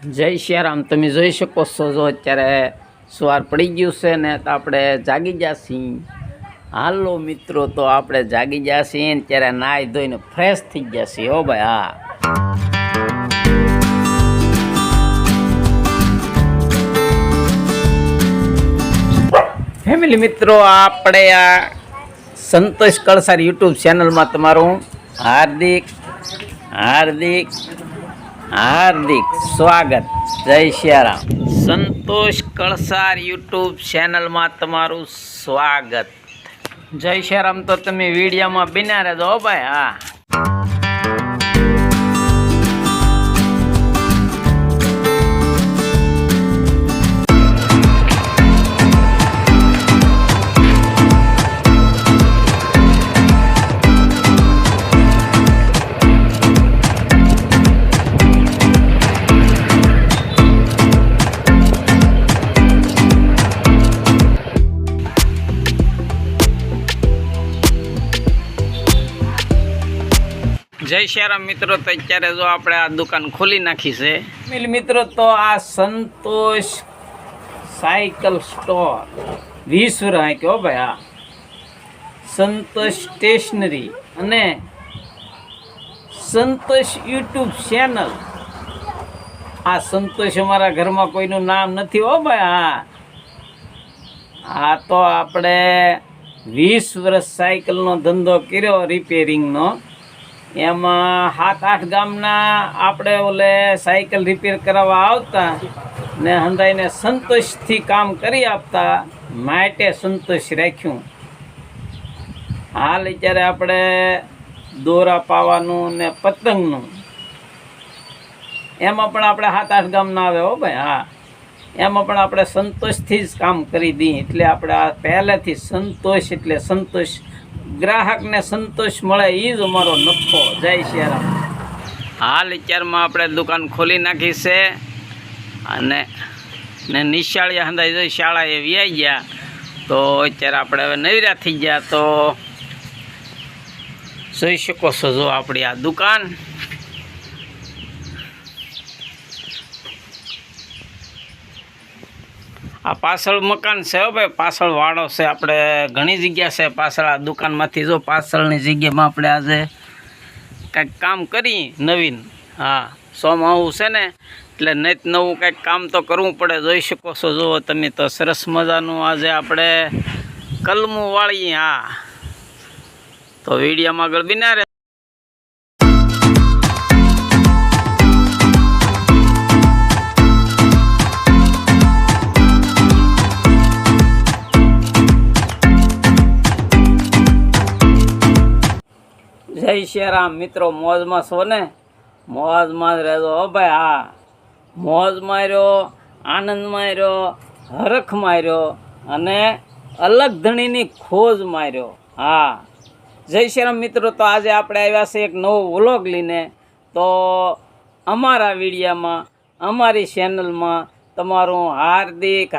જય શ્યારામ. તમે જોઈ શકો છો જો અત્યારે સવાર પડી ગયું છે ને તો આપણે જાગી જશી. હાલો મિત્રો, તો આપણે જાગી જશી ને ત્યારે નાહી ધોઈને ફ્રેશ થઈ જશી. હો ભાઈ, હા. ફેમિલી મિત્રો, આપણે આ સંતોષ કળસાર યુટ્યુબ ચેનલમાં તમારું હાર્દિક સ્વાગત. જય શ્યારામ. સંતોષ કળસાર યુટ્યુબ ચેનલમાં તમારું સ્વાગત. જય શ્યારામ. તો તમે વિડીયોમાં બિના રહેજો ભાઈ, હા. જય શ્યારામ મિત્રો. તો અત્યારે જો આપણે આ દુકાન ખોલી નાખી છે મિત્રો. તો આ સંતોષ સાયકલ સ્ટોર 20 વર્ષ કહો ભાઈ, હા. સંતોષ સ્ટેશનરી અને સંતોષ યુટ્યુબ ચેનલ. આ સંતોષ અમારા ઘરમાં કોઈનું નામ નથી હો ભાઈ, હા. આ તો આપણે 20 વર્ષ સાયકલનો ધંધો કર્યો, રિપેરિંગનો. એમાં 7-8 ગામના આપણે ઓલે સાયકલ રિપેર કરાવવા આવતા ને હંધાઈને સંતોષથી કામ કરી આપતા માટે સંતોષ રાખ્યું. હાલ અત્યારે આપણે દોરા પાવાનું ને પતંગનું એમાં પણ આપણે 7-8 ગામના આવે હો ભાઈ, હા. એમાં પણ આપણે સંતોષથી જ કામ કરી દઈએ. એટલે આપણે આ પહેલેથી સંતોષ એટલે સંતોષ, ગ્રાહકને સંતોષ મળે એ જ અમારો નફો. જય શ્યારામ. હાલ અત્યારમાં આપણે દુકાન ખોલી નાખી છે અને નિશાળીયા હંધાઈ જઈ શાળાએ વ્યાઈ ગયા. તો અત્યારે આપણે હવે નવરા થઈ ગયા. તો જોઈ શકો છો જો આપણી આ દુકાન. આ પાછળ મકાન છે હો ભાઈ, પાછળ વાડો છે. આપણે ઘણી જગ્યા છે પાછળ આ દુકાનમાંથી. જો પાછળની જગ્યામાં આપણે આજે કંઈક કામ કરી નવીન, હા. સોમાવું છે ને એટલે નહીં નવું કંઈક કામ તો કરવું પડે. જોઈ શકો છો જુઓ તમે. તો સરસ મજાનું આજે આપણે કલમું વાળીએ, હા. તો વિડીયોમાં આગળ બિના રહે. જય શ્યારામ મિત્રો. મોજમાં છો ને? મોજમાં જ રહેજો હો ભાઈ, હા. મોજ માર્યો, આનંદ માર્યો, હરખ માર્યો અને અલગ ધણીની ખોજ માર્યો, હા. જય શ્યારામ મિત્રો. તો આજે આપણે આવ્યા છે એક નવો વ્લોગ લઈને. તો અમારા વિડીયામાં, અમારી ચેનલમાં તમારું હાર્દિક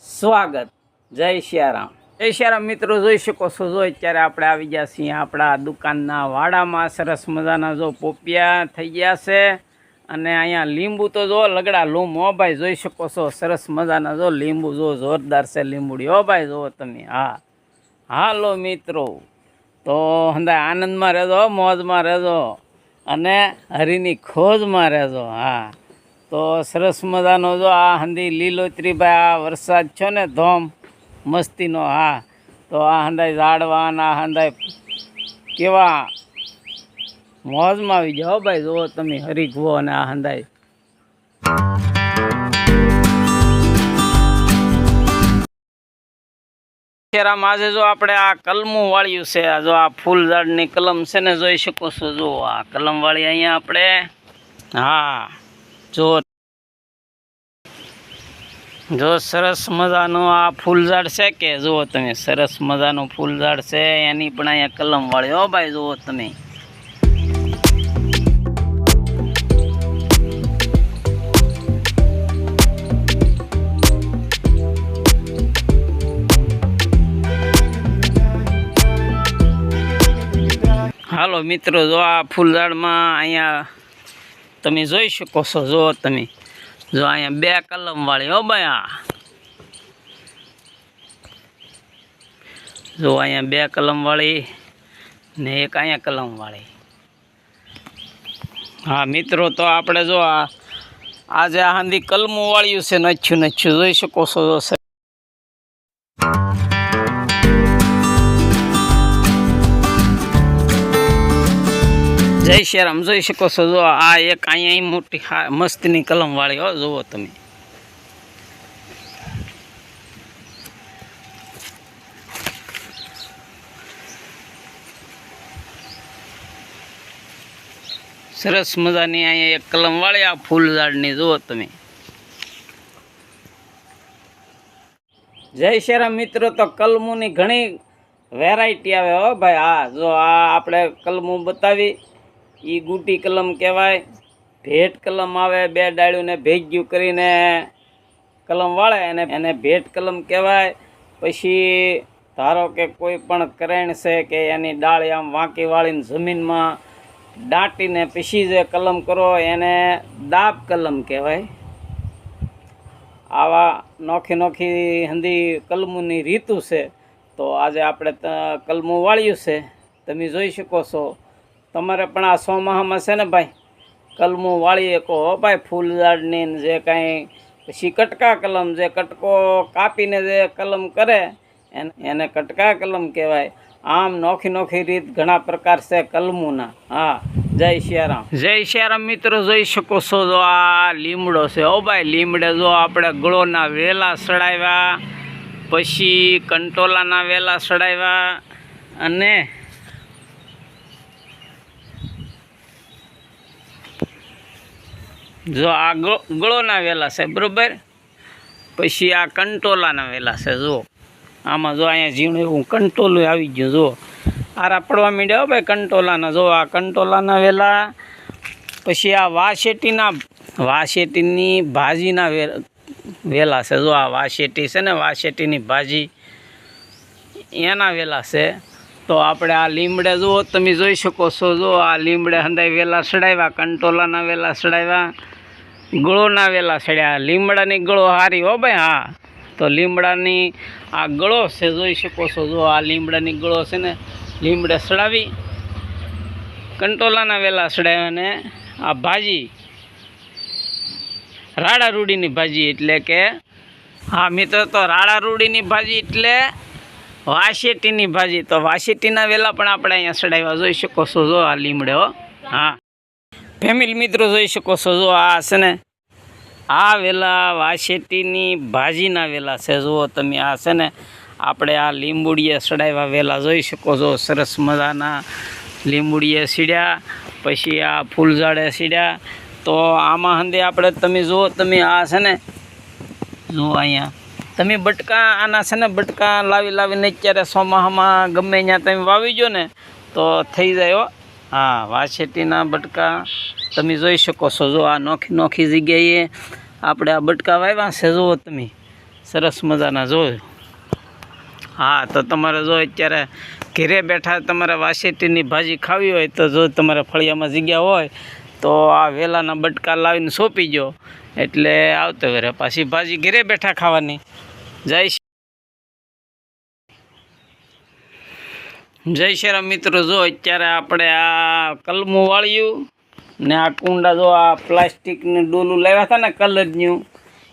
સ્વાગત. જય શ્યારામ. જય શ્યારામ મિત્રો. જોઈ શકો છો જો અત્યારે આપણે આવી ગયા છીએ આપણા દુકાનના વાડામાં. સરસ મજાના જો પોપિયા થઈ ગયા છે અને અહીંયા લીંબુ તો જો લગડા લૂમ હો ભાઈ. જોઈ શકો છો સરસ મજાના જો લીંબુ જો જોરદાર છે લીંબુડી હો ભાઈ. જુઓ તમે, હા. હાલો મિત્રો, તો હંદા આનંદમાં રહેજો, મોજમાં રહેજો અને હરીની ખોજમાં રહેજો, હા. તો સરસ મજાનો જો આ હંદી લીલોતરી ભાઈ, આ વરસાદ છો ને ધોમ મસ્તીનો, હા. તો આ હંધાઈ ઝાડવાના હંધાઈ કેવા મોજમાં આવી જાઓ ભાઈ. જુઓ તમે હરીખવો અને આ હંધાઈ. આજે જો આપણે આ કલમું વાળ્યું છે. જો આ ફૂલ ઝાડની કલમ છે ને, જોઈ શકો છો. જો આ કલમ વાળી અહીંયા આપણે, હા. જો સરસ મજાનું આ ફૂલઝાડ છે કે જુઓ તમે, સરસ મજાનું ફૂલઝાડ છે. એની પણ અહીંયા કલમ વાળી હો ભાઈ. જુઓ તમે. હાલો મિત્રો, જો આ ફૂલઝાડમાં અહીંયા તમે જોઈ શકો છો. જો તમે જો અહીંયા 2 કલમવાળી હો ભાઈ. આ જો અહીંયા 2 કલમવાળી ને એક અહીંયા કલમવાળી. હા મિત્રો, તો આપણે જો આજે આ હાંધી કલમું વાળ્યું છે નચ્યું જોઈ શકો છો. જય શ્રી રામ. જોઈ શકો છો. જો આ એક અહીંયા મોટી મસ્તીની કલમ વાળી હો. જુઓ તમે. સરસ મજાની અહીંયા એક કલમ વાળી આ ફૂલ ઝાડની. જુઓ તમે. જય શ્રી રામ મિત્રો. તો કલમુની ઘણી વેરાયટી આવે હો ભાઈ. હા જો આ આપણે કલમું બતાવી, એ ગુટી કલમ કહેવાય. ભેટ કલમ આવે, 2 ડાળીઓને ભેગ્યું કરીને કલમ વાળે એને ભેટ કલમ કહેવાય. પછી ધારો કે કોઈ પણ કરેણ છે કે એની ડાળી આમ વાંકી વાળીને જમીનમાં દાટીને પછી જે કલમ કરો એને દાબ કલમ કહેવાય. આવા નોખી હંધી કલમુની રીતુ છે. તો આજે આપણે કલમું વાળ્યું છે, તમે જોઈ શકો છો. તમારે પણ આ સોમાહામાં છે ને ભાઈ કલમું વાળી શકો હો ભાઈ. ફૂલ ઝાડની જે કાંઈ પછી કટકા કલમ, જે કટકો કાપીને જે કલમ કરે એને કટકા કલમ કહેવાય. આમ નોખી રીત ઘણા પ્રકાર છે કલમુના. હા, જય સિયારામ. જય સિયારામ મિત્રો. જોઈ શકો છો. જો આ લીમડો છે હો ભાઈ. લીમડે જો આપણે ગળોના વેલા સડાવ્યા, પછી કંટોલાના વેલા સડાવ્યા, અને જો આ ગળોના વેલા છે બરોબર. પછી આ કંટોલાના વેલા છે. જો આમાં જો અહીંયા ઝીણું એવું કંટોલું આવી ગયું. જો આરા પડવા માંડ્યા હો ભાઈ કંટોલાના. જો આ કંટોલાના વેલા. પછી આ વાસેટીની ભાજીના વેલા છે. જો આ વાસેટી છે ને, વાસેટીની ભાજી એના વેલા છે. તો આપણે આ લીમડે જુઓ તમે જોઈ શકો છો. જો આ લીમડે હંધાઈ વેલા સડાવ્યા, કંટોલાના વેલા સડાવ્યા, ગળોના વેલા સડ્યા. લીમડાની ગળો હારી હો ભાઈ. હા, તો લીમડાની આ ગળો છે જોઈ શકો છો. જો આ લીમડાની ગળો છે ને, લીમડે સડાવી, કંટોલાના વેલા સડાવ્યા. ને આ ભાજી રાડા રૂડીની ભાજી એટલે કે, હા મિત્રો, તો રાડા રૂડીની ભાજી એટલે વાસેટીની ભાજી. તો વાસેટીના વેલા પણ આપણે અહીંયા સડાવ્યા જોઈ શકો છો. જો આ લીમડે હો. હા ફેમિલી મિત્રો જોઈ શકો છો. જો આ છે ને, આ વેલા વાસેટીની ભાજીના વેલા છે. જુઓ તમે. આ છે ને આપણે આ લીંબુડીએ સડાવ્યા વેલા જોઈ શકો છો. સરસ મજાના લીંબુડીએ સીડ્યા, પછી આ ફૂલઝાડે સીડ્યા. તો આમાં હંદે આપણે તમે જુઓ તમે. આ છે ને, જુઓ અહીંયા તમે બટકા, આના છે ને બટકા લાવીને અત્યારે સોમાહામાં ગમે ત્યાં તમે વાવી જો ને તો થઈ જાય હો. હા, વાસેટીના બટકા તમે જોઈ શકો છો. જો આ નોખી જગ્યાએ આપણે આ બટકા વાવ્યા છે. જુઓ તમે, સરસ મજાના જોયો. હા, તો તમારે જો અત્યારે ઘરે બેઠા તમારે વાસેટીની ભાજી ખાવી હોય તો જો તમારે ફળિયામાં જગ્યા હોય તો આ વેલાના બટકા લાવીને સોંપી ગયો એટલે આવતો ઘરે પાછી ભાજી ઘરે બેઠા ખાવાની. જય શ્રી રામ મિત્રો. જો અત્યારે આપણે આ કલમું વાળ્યું ને આ કુંડા જો આ પ્લાસ્ટિકની ડોલું લાવ્યા હતા ને કલરનું,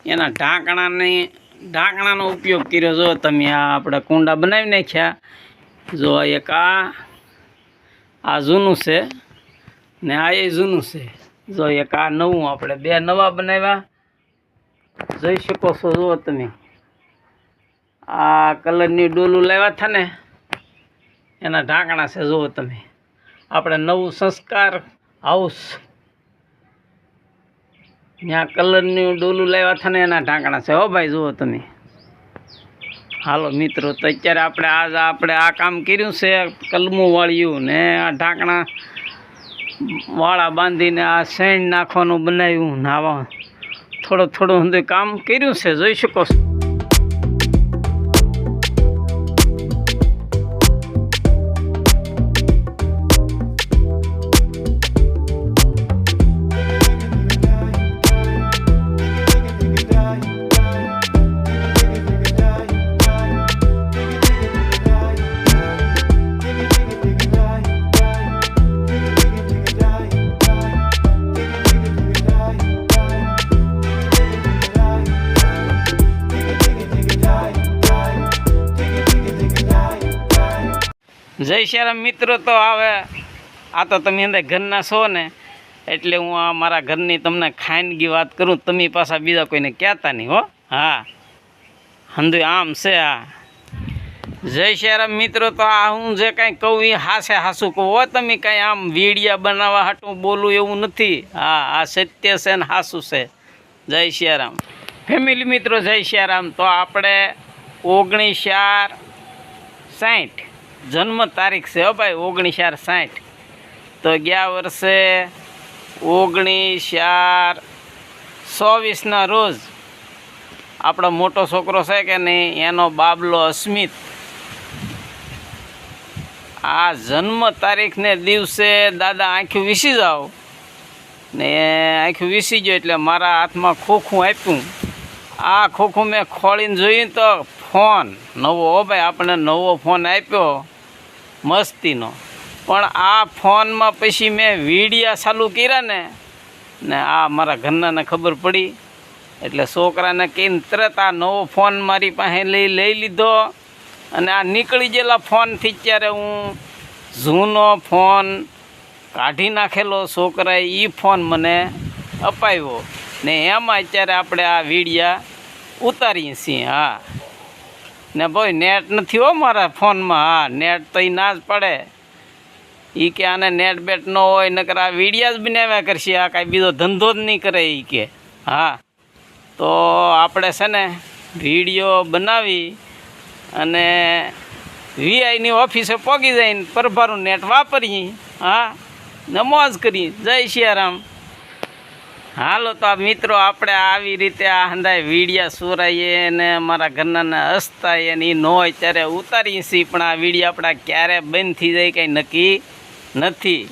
એના ઢાંકણાનો ઉપયોગ કર્યો. જો તમે આ આપણે કુંડા બનાવી નાખ્યા. જો એક આ જૂનું છે ને આ એ જૂનું છે. જો એક આ નવું, આપણે 2 નવા બનાવ્યા જોઈ શકો છો. જુઓ તમે, આ કલરની ડોલું લાવ્યા હતા ને એના ઢાંકણા છે. જુઓ તમે, આપણે નવું સંસ્કાર હાઉસ ત્યાં કલરની ડોલું લાવ્યા હતા ને એના ઢાંકણા છે હો ભાઈ. જુઓ તમે. હાલો મિત્રો, તો અત્યારે આપણે આ કામ કર્યું છે, કલમું વાળ્યું ને આ ઢાંકણા વાળા બાંધીને આ શેણ નાખવાનું બનાવ્યું ને આવા થોડું કામ કર્યું છે જોઈ શકો છો. જય શ્યારામ મિત્રો. તો હવે આ તો તમે અંદર ઘરના છો ને, એટલે હું આ મારા ઘરની તમને ખાનગી વાત કરું, તમે પાછા બીજા કોઈને કહેતા નહીં હો. હા હંધુ આમ છે આ. જય શ્યારામ મિત્રો. તો આ હું જે કાંઈ કહું એ હાસે હાસું કહું હો, તમે કાંઈ આમ વિડીયા બનાવવા હાટું બોલું એવું નથી. હા આ સત્ય છે ને હાસું છે. જય શ્યારામ ફેમિલી મિત્રો, જય શ્યારામ. તો આપણે 19/4/60 જન્મ તારીખ છે હો ભાઈ, 19/4/60. તો ગયા વર્ષે 19/4/24 રોજ આપણો મોટો છોકરો છે કે નહીં, એનો બાબલો અસ્મિત આ જન્મ તારીખને દિવસે દાદા આંખ્યું વીસી જાવ ને, આંખ્યું વીસી ગયો એટલે મારા હાથમાં ખોખું આપ્યું. આ ખોખું મેં ખોળીને જોયું તો ફોન નવો હો ભાઈ, આપણે નવો ફોન આપ્યો મસ્તીનો. પણ આ ફોનમાં પછી મેં વિડીયા ચાલુ કર્યા ને આ મારા ઘરનાને ખબર પડી, એટલે છોકરાને કહીને તરત આ નવો ફોન મારી પાસે લઈ લીધો. અને આ નીકળી ગયેલા ફોનથી ત્યારે હું જૂનો ફોન કાઢી નાખેલો છોકરાએ, એ ફોન મને અપાવ્યો ને એમાં અત્યારે આપણે આ વિડીયા ઉતારીએ છીએ. હા ને ભાઈ નેટ નથી હો મારા ફોનમાં. હા નેટ તો એ ના જ પડે, એ કે આને નેટ બેટ ન હોય નકર આ વિડીયા જ બનાવ્યા કરશે, આ કાંઈ બીજો ધંધો જ નહીં કરે એ કે. હા તો આપણે છે ને વિડીયો બનાવી અને વીઆઈની ઓફિસે પહોંચી જઈને પરભારું નેટ વાપરીએ. હા ને મોજ કરીએ. જય શ્યારામ. હાલો તો આ મિત્રો આપણે આવી રીતે આ હંધાય વિડીયા સુરાઈએ ને અમારા ઘરનાને હસતાએ ને એ ન હોય ત્યારે ઉતારીએ છીએ. પણ આ વિડીયો આપણા ક્યારે બંધ થઈ જાય કંઈ નક્કી નથી.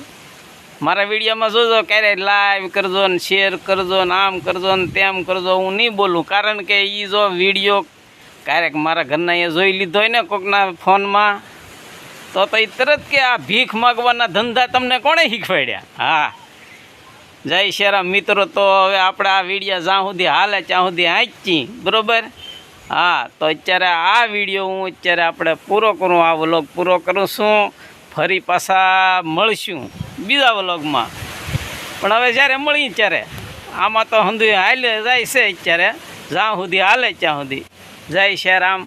મારા વિડીયોમાં જોજો ક્યારે લાઈવ કરજો ને શેર કરજો ને આમ કરજો ને તેમ કરજો, હું નહીં બોલું. કારણ કે એ જો વિડીયો ક્યારેક મારા ઘરના એ જોઈ લીધો હોય ને કોકના ફોનમાં તો એ તરત કે આ ભીખ માગવાના ધંધા તમને કોણે શીખવાડ્યા. હા જય શ્યારામ મિત્રો. તો હવે આપણે આ વિડીયો જ્યાં સુધી હાલે ત્યાં સુધી વાંચી બરાબર. હા તો અત્યારે આ વિડીયો હું અત્યારે આપણે પૂરો કરું, આ વ્લોગ પૂરો કરું છું. ફરી પાછા મળશું બીજા વ્લોગમાં. પણ હવે જ્યારે મળીએ ત્યારે આમાં તો હંધુ હાલે જાય છે અત્યારે, જ્યાં સુધી હાલે ત્યાં સુધી. જય શ્યારામ.